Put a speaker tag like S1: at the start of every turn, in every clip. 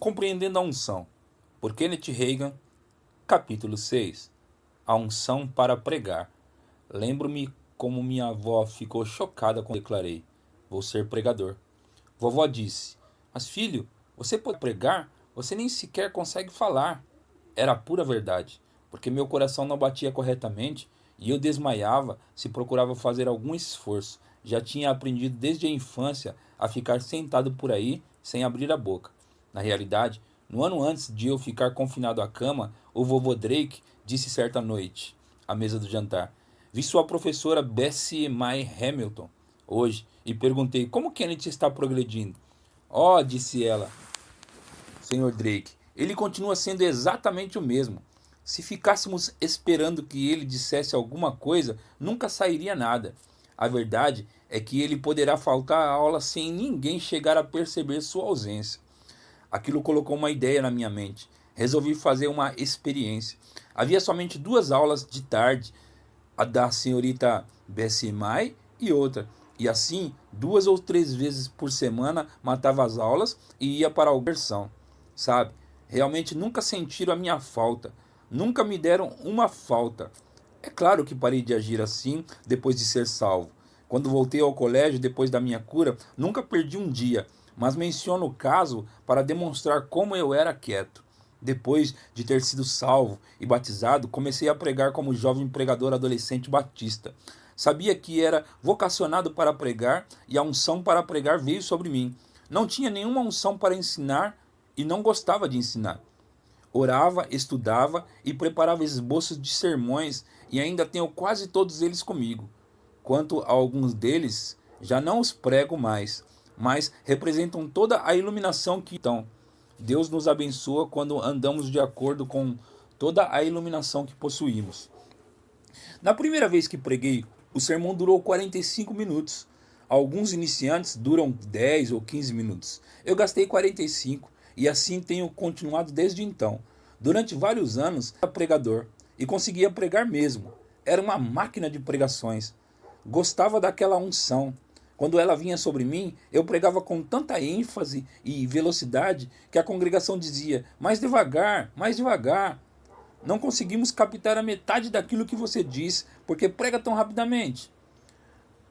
S1: Compreendendo a unção, por Kenneth Hagin, capítulo 6. A unção para pregar. Lembro-me como minha avó ficou chocada quando declarei: vou ser pregador. Vovó disse: mas filho, você pode pregar? Você nem sequer consegue falar. Era a pura verdade, porque meu coração não batia corretamente e eu desmaiava se procurava fazer algum esforço. Já tinha aprendido desde a infância a ficar sentado por aí sem abrir a boca. Na realidade, no ano antes de eu ficar confinado à cama, o vovô Drake disse certa noite, à mesa do jantar: vi sua professora Bessie May Hamilton hoje e perguntei como Kenneth está progredindo. Oh, disse ela, Sr. Drake, ele continua sendo exatamente o mesmo. Se ficássemos esperando que ele dissesse alguma coisa, nunca sairia nada. A verdade é que ele poderá faltar à aula sem ninguém chegar a perceber sua ausência. Aquilo colocou uma ideia na minha mente. Resolvi fazer uma experiência. Havia somente 2 aulas de tarde, a da senhorita Bessie May e outra. E assim, 2 ou 3 vezes por semana matava as aulas e ia para a diversão. Sabe, realmente nunca sentiram a minha falta. Nunca me deram uma falta. É claro que parei de agir assim depois de ser salvo. Quando voltei ao colégio depois da minha cura, nunca perdi um dia, mas menciono o caso para demonstrar como eu era quieto. Depois de ter sido salvo e batizado, comecei a pregar como jovem pregador adolescente batista. Sabia que era vocacionado para pregar e a unção para pregar veio sobre mim. Não tinha nenhuma unção para ensinar e não gostava de ensinar. Orava, estudava e preparava esboços de sermões e ainda tenho quase todos eles comigo. Quanto a alguns deles, já não os prego mais, mas representam toda a iluminação que então. Deus nos abençoa quando andamos de acordo com toda a iluminação que possuímos. Na primeira vez que preguei, o sermão durou 45 minutos. Alguns iniciantes duram 10 ou 15 minutos. Eu gastei 45 e assim tenho continuado desde então. Durante vários anos, era pregador e conseguia pregar mesmo. Era uma máquina de pregações. Gostava daquela unção. Quando ela vinha sobre mim, eu pregava com tanta ênfase e velocidade que a congregação dizia: mais devagar, mais devagar. Não conseguimos captar a metade daquilo que você diz, porque prega tão rapidamente.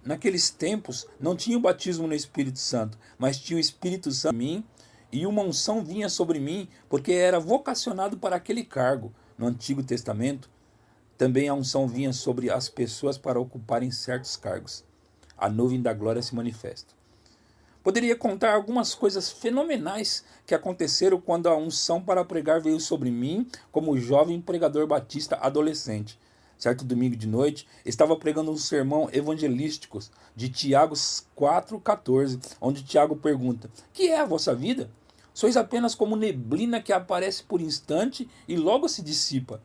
S1: Naqueles tempos, não tinha o batismo no Espírito Santo, mas tinha o Espírito Santo em mim, e uma unção vinha sobre mim, porque era vocacionado para aquele cargo. No Antigo Testamento, também a unção vinha sobre as pessoas para ocuparem certos cargos. A nuvem da glória se manifesta. Poderia contar algumas coisas fenomenais que aconteceram quando a unção para pregar veio sobre mim como jovem pregador batista adolescente. Certo domingo de noite, estava pregando um sermão evangelístico de Tiago 4,14, onde Tiago pergunta: que é a vossa vida? Sois apenas como neblina que aparece por instante e logo se dissipa.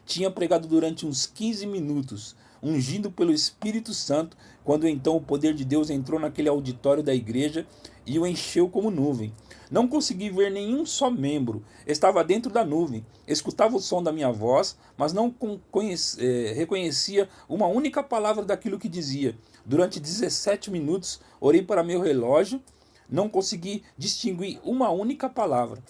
S1: Tinha pregado durante uns 15 minutos, ungido pelo Espírito Santo, quando então o poder de Deus entrou naquele auditório da igreja e o encheu como nuvem. Não consegui ver nenhum só membro, estava dentro da nuvem, escutava o som da minha voz, mas não reconhecia uma única palavra daquilo que dizia. Durante 17 minutos, orei para meu relógio, não consegui distinguir uma única palavra.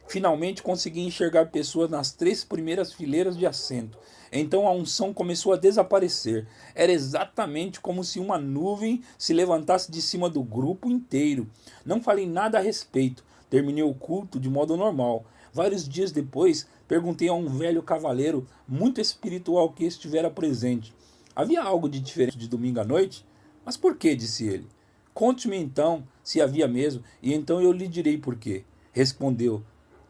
S1: Finalmente consegui enxergar pessoas nas 3 primeiras fileiras de assento. Então a unção começou a desaparecer. Era exatamente como se uma nuvem se levantasse de cima do grupo inteiro. Não falei nada a respeito. Terminei o culto de modo normal. Vários dias depois, perguntei a um velho cavaleiro muito espiritual que estivera presente: havia algo de diferente de domingo à noite? Mas por que? Disse ele. Conte-me então se havia mesmo, e então eu lhe direi por quê. Respondeu: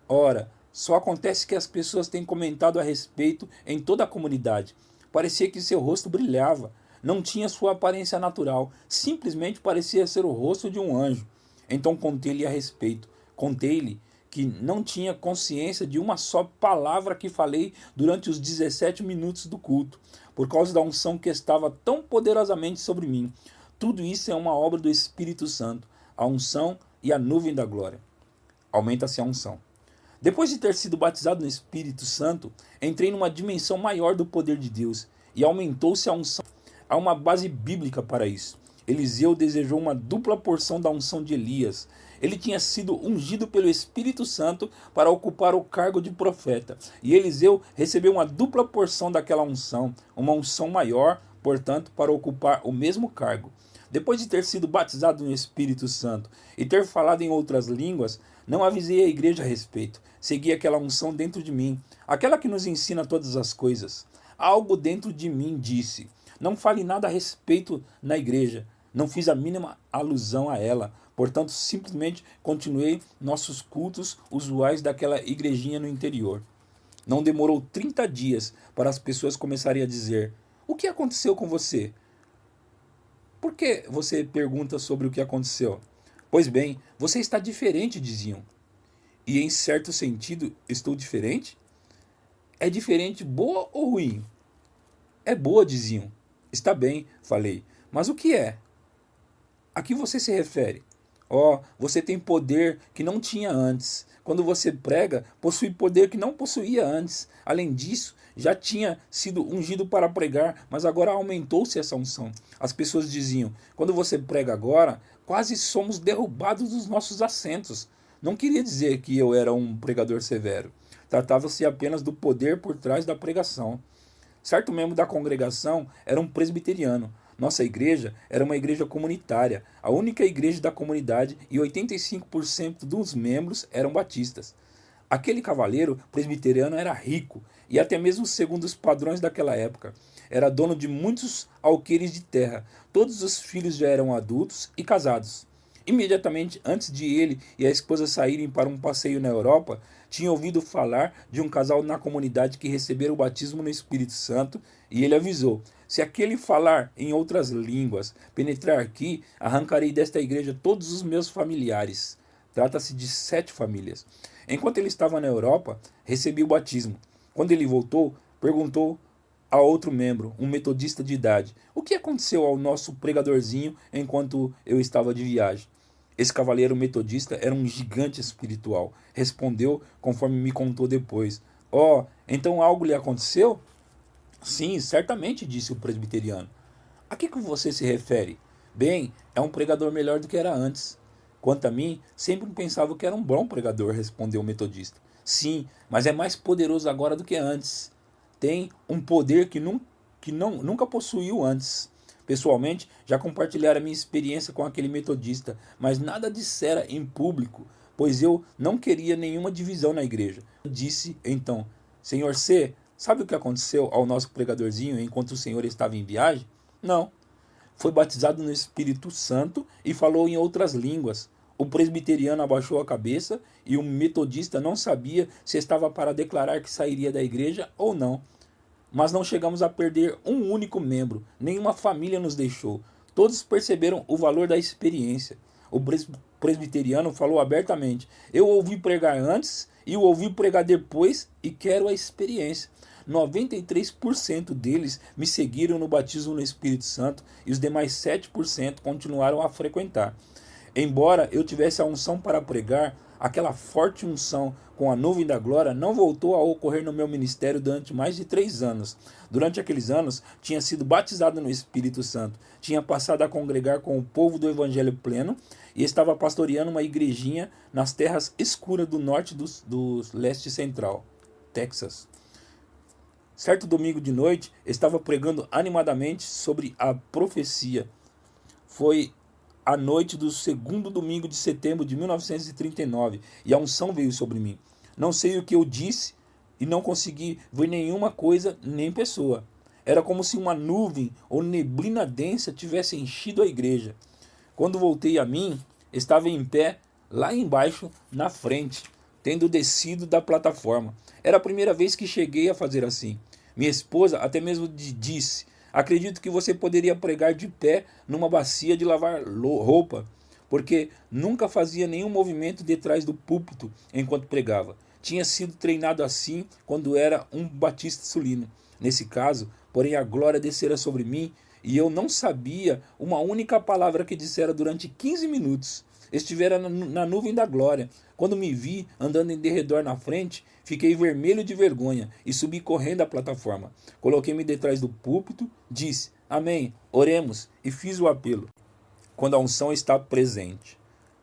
S1: ora, só acontece que as pessoas têm comentado a respeito em toda a comunidade. Parecia que seu rosto brilhava. Não tinha sua aparência natural. Simplesmente parecia ser o rosto de um anjo. Então contei-lhe a respeito. Contei-lhe que não tinha consciência de uma só palavra que falei durante os 17 minutos do culto, por causa da unção que estava tão poderosamente sobre mim. Tudo isso é uma obra do Espírito Santo, a unção e a nuvem da glória. Aumenta-se a unção. Depois de ter sido batizado no Espírito Santo, entrei numa dimensão maior do poder de Deus e aumentou-se a unção. Há uma base bíblica para isso. Eliseu desejou uma dupla porção da unção de Elias. Ele tinha sido ungido pelo Espírito Santo para ocupar o cargo de profeta. E Eliseu recebeu uma dupla porção daquela unção, uma unção maior, portanto, para ocupar o mesmo cargo. Depois de ter sido batizado no Espírito Santo e ter falado em outras línguas, não avisei a igreja a respeito. Segui aquela unção dentro de mim, aquela que nos ensina todas as coisas. Algo dentro de mim disse: não fale nada a respeito na igreja. Não fiz a mínima alusão a ela. Portanto, simplesmente continuei nossos cultos usuais daquela igrejinha no interior. Não demorou 30 dias para as pessoas começarem a dizer: o que aconteceu com você? Por que você pergunta sobre o que aconteceu? Pois bem, você está diferente, diziam. E em certo sentido, estou diferente? É diferente boa ou ruim? É boa, diziam. Está bem, falei. Mas o que é? A que você se refere? Você tem poder que não tinha antes. Quando você prega, possui poder que não possuía antes. Além disso, já tinha sido ungido para pregar, mas agora aumentou-se essa unção. As pessoas diziam: quando você prega agora, quase somos derrubados dos nossos assentos. Não queria dizer que eu era um pregador severo. Tratava-se apenas do poder por trás da pregação. Certo membro da congregação era um presbiteriano. Nossa igreja era uma igreja comunitária, a única igreja da comunidade, e 85% dos membros eram batistas. Aquele cavaleiro presbiteriano era rico, e até mesmo segundo os padrões daquela época. Era dono de muitos alqueires de terra. Todos os filhos já eram adultos e casados. Imediatamente antes de ele e a esposa saírem para um passeio na Europa, tinha ouvido falar de um casal na comunidade que receberam o batismo no Espírito Santo, e ele avisou: se aquele falar em outras línguas penetrar aqui, arrancarei desta igreja todos os meus familiares. Trata-se de 7 famílias. Enquanto ele estava na Europa, recebi o batismo. Quando ele voltou, perguntou a outro membro, um metodista de idade: o que aconteceu ao nosso pregadorzinho enquanto eu estava de viagem? Esse cavaleiro metodista era um gigante espiritual. Respondeu conforme me contou depois: então algo lhe aconteceu? Sim, certamente, disse o presbiteriano. A que você se refere? Bem, é um pregador melhor do que era antes. Quanto a mim, sempre pensava que era um bom pregador, respondeu o metodista. Sim, mas é mais poderoso agora do que antes. Tem um poder que nunca possuiu antes. Pessoalmente, já compartilhara minha experiência com aquele metodista, mas nada dissera em público, pois eu não queria nenhuma divisão na igreja. Eu disse então: Senhor C., sabe o que aconteceu ao nosso pregadorzinho enquanto o senhor estava em viagem? Não. Foi batizado no Espírito Santo e falou em outras línguas. O presbiteriano abaixou a cabeça e o metodista não sabia se estava para declarar que sairia da igreja ou não. Mas não chegamos a perder um único membro, nenhuma família nos deixou. Todos perceberam o valor da experiência. O presbiteriano falou abertamente: eu ouvi pregar antes e o ouvi pregar depois e quero a experiência. 93% deles me seguiram no batismo no Espírito Santo e os demais 7% continuaram a frequentar. Embora eu tivesse a unção para pregar, aquela forte unção com a nuvem da glória não voltou a ocorrer no meu ministério durante mais de 3 anos. Durante aqueles anos, tinha sido batizado no Espírito Santo, tinha passado a congregar com o povo do Evangelho pleno e estava pastoreando uma igrejinha nas terras escuras do norte do leste central, Texas. Certo domingo de noite, estava pregando animadamente sobre a profecia. Foi a noite do segundo domingo de setembro de 1939, e a unção veio sobre mim. Não sei o que eu disse e não consegui ver nenhuma coisa nem pessoa. Era como se uma nuvem ou neblina densa tivesse enchido a igreja. Quando voltei a mim, estava em pé lá embaixo na frente, tendo descido da plataforma. Era a primeira vez que cheguei a fazer assim. Minha esposa até mesmo disse: acredito que você poderia pregar de pé numa bacia de lavar roupa, porque nunca fazia nenhum movimento detrás do púlpito enquanto pregava. Tinha sido treinado assim quando era um batista sulino. Nesse caso, porém, a glória descera sobre mim e eu não sabia uma única palavra que dissera durante 15 minutos. Estivera na nuvem da glória. Quando me vi andando em derredor na frente, fiquei vermelho de vergonha e subi correndo a plataforma. Coloquei-me detrás do púlpito, disse: amém, oremos, e fiz o apelo. quando a unção está presente.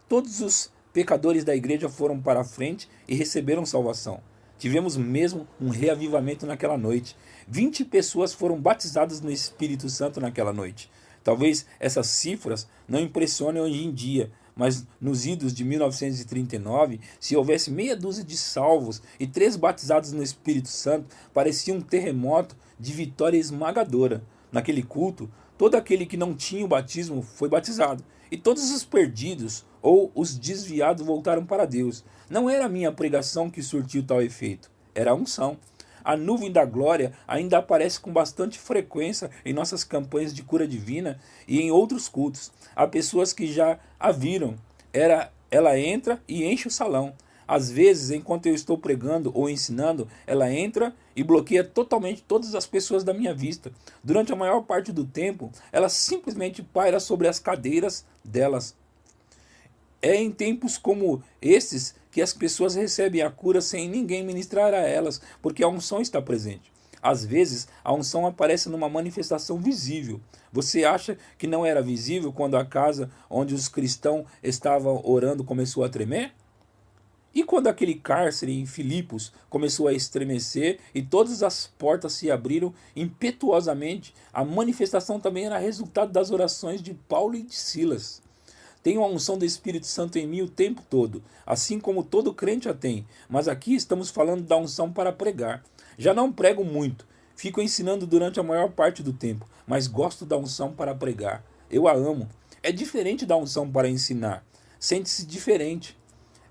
S1: Todos os pecadores da igreja foram para a frente e receberam salvação. Tivemos mesmo um reavivamento naquela noite. 20 pessoas foram batizadas no Espírito Santo naquela noite. Talvez essas cifras não impressionem hoje em dia, mas nos idos de 1939, se houvesse meia dúzia de salvos e 3 batizados no Espírito Santo, parecia um terremoto de vitória esmagadora. Naquele culto, todo aquele que não tinha o batismo foi batizado, e todos os perdidos ou os desviados voltaram para Deus. Não era a minha pregação que surtiu tal efeito, era a unção. A nuvem da glória ainda aparece com bastante frequência em nossas campanhas de cura divina e em outros cultos. Há pessoas que já a viram. Ela entra e enche o salão. Às vezes, enquanto eu estou pregando ou ensinando, ela entra e bloqueia totalmente todas as pessoas da minha vista. Durante a maior parte do tempo, ela simplesmente paira sobre as cadeiras delas. É em tempos como esses que as pessoas recebem a cura sem ninguém ministrar a elas, porque a unção está presente. Às vezes, a unção aparece numa manifestação visível. Você acha que não era visível quando a casa onde os cristãos estavam orando começou a tremer? E quando aquele cárcere em Filipos começou a estremecer e todas as portas se abriram impetuosamente, a manifestação também era resultado das orações de Paulo e de Silas. Tenho a unção do Espírito Santo em mim o tempo todo, assim como todo crente a tem, mas aqui estamos falando da unção para pregar. Já não prego muito, fico ensinando durante a maior parte do tempo, mas gosto da unção para pregar. Eu a amo. É diferente da unção para ensinar. Sente-se diferente.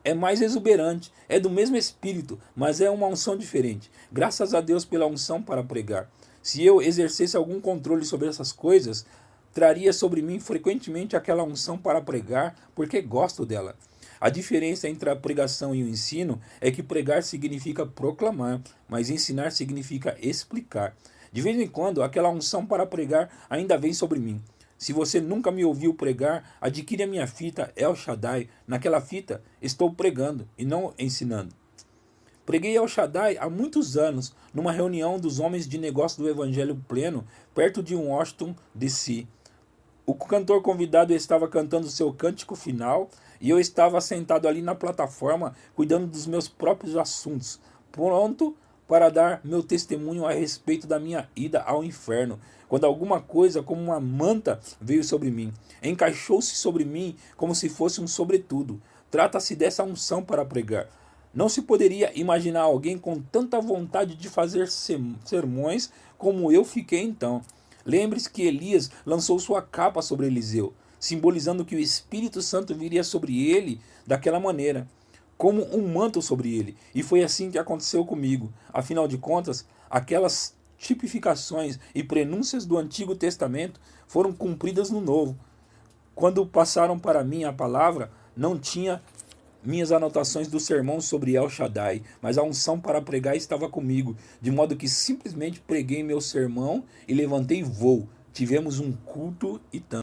S1: É mais exuberante, é do mesmo Espírito, mas é uma unção diferente. Graças a Deus pela unção para pregar. Se eu exercesse algum controle sobre essas coisas, traria sobre mim frequentemente aquela unção para pregar, porque gosto dela. A diferença entre a pregação e o ensino é que pregar significa proclamar, mas ensinar significa explicar. De vez em quando, aquela unção para pregar ainda vem sobre mim. Se você nunca me ouviu pregar, adquire a minha fita El Shaddai. Naquela fita, estou pregando e não ensinando. Preguei El Shaddai há muitos anos, numa reunião dos homens de negócio do Evangelho Pleno, perto de Washington, D.C. O cantor convidado estava cantando seu cântico final e eu estava sentado ali na plataforma, cuidando dos meus próprios assuntos, pronto para dar meu testemunho a respeito da minha ida ao inferno, quando alguma coisa como uma manta veio sobre mim. Encaixou-se sobre mim como se fosse um sobretudo. Trata-se dessa unção para pregar. Não se poderia imaginar alguém com tanta vontade de fazer sermões como eu fiquei então. Lembre-se que Elias lançou sua capa sobre Eliseu, simbolizando que o Espírito Santo viria sobre ele daquela maneira, como um manto sobre ele. E foi assim que aconteceu comigo. Afinal de contas, aquelas tipificações e prenúncias do Antigo Testamento foram cumpridas no Novo. Quando passaram para mim a palavra, não tinha minhas anotações do sermão sobre El Shaddai, mas a unção para pregar estava comigo, de modo que simplesmente preguei meu sermão e levantei voo. Tivemos um culto e tanto.